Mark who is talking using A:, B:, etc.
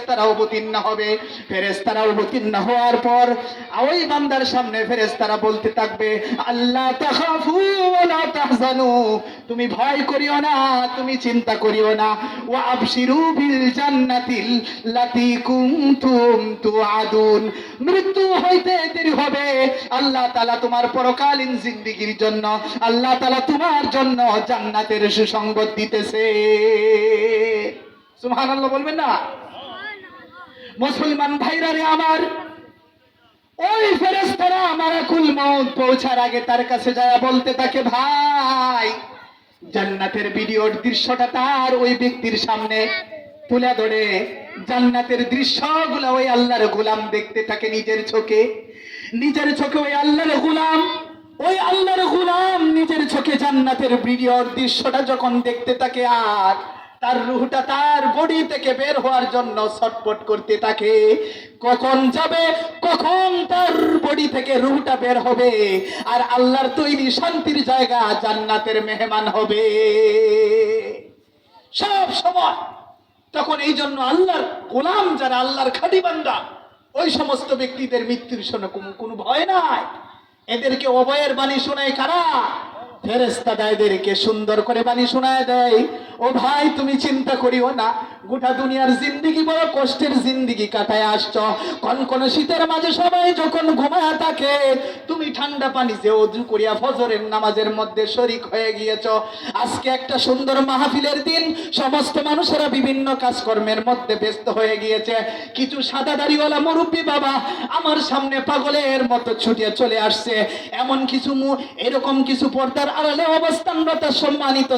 A: ফেরেশতারা অবতীর্ণ হবে। ফেরেশতারা অবতীর্ণ হওয়ার পর ওই বান্দার সামনে ফেরেশতারা বলতে থাকবে, আল্লাহ তাখাফু ওয়া লা তাহজানু, তুমি ভয় করিও না, তুমি চিন্তা করিও না। ওয়া আবশিরু বিল জান্নাতিল লাতী কুনতুম তুআদুন, মৃত্যু হইতে দেরি হবে, আল্লাহ তাআলা তোমার পরকালীন জিন্দেগীর জন্য আল্লাহ তাআলা তোমার জন্য জান্নাতের সুসংবাদ দিতেছে। সুবহানাল্লাহ বলবেন না? মুসলমান ভাইরা রে আমার, ওই ফেরেশতারা মালাকুল মউত পৌঁছার আগে তার কাছে যায় বলতে থাকে, ভাই জান্নাতের ভিডিওর দৃশ্যটা তার ওই ব্যক্তির সামনে তুলে ধরে জান্নাতের দৃশ্যগুলো ওই আল্লাহর গোলাম দেখতে থাকে নিজের চোখে। নিজের চোখে ওই আল্লাহর গোলাম নিজের চোখে জান্নাতের ভিডিওর দৃশ্যটা যখন দেখতে থাকে, আর তার রূহটা তার বডি থেকে বের হওয়ার জন্য ছটফট করতে থাকে। কখন যাবে, কখন তার বডি থেকে রূহটা বের হবে আর আল্লাহর তৈরি শান্তির জায়গা জান্নাতের মেহমান হবে সব সময়। তখন এই জন্য আল্লাহর গোলাম যারা, আল্লাহর খাঁটি বান্দা, ওই সমস্ত ব্যক্তিদের মৃত্যুর শোনে কোনো ভয় নাই। এদেরকে অভয়ের বাণী শোনায় কারা? ফেরেশতারা এদেরকে সুন্দর করে বাণী শোনায় দেয়, ও ভাই তুমি চিন্তা করিও না, গোটা দুনিয়ার জিন্দেগি বড় কষ্টের জিন্দেগি কাটায় আসছ, কোন শীতের মাঝে সবাই যখন ঘুমায় থাকে, তুমি ঠান্ডা পানিতে ওযু করিয়া ফজরের নামাজের মধ্যে শরীক হয়ে গিয়েছ। আজকে একটা সুন্দর মাহফিলের দিন, সমস্ত মানুষেরা বিভিন্ন কাজকর্মের মধ্যে ব্যস্ত হয়ে গিয়েছে। কিছু সাদা দাড়িওয়ালা মুরব্বী বাবা আমার সামনে পাগলের মতো ছুটিয়ে চলে আসছে। এমন কিছু এরকম কিছু পর্দার আড়ালে অবস্থানরত সম্মানিত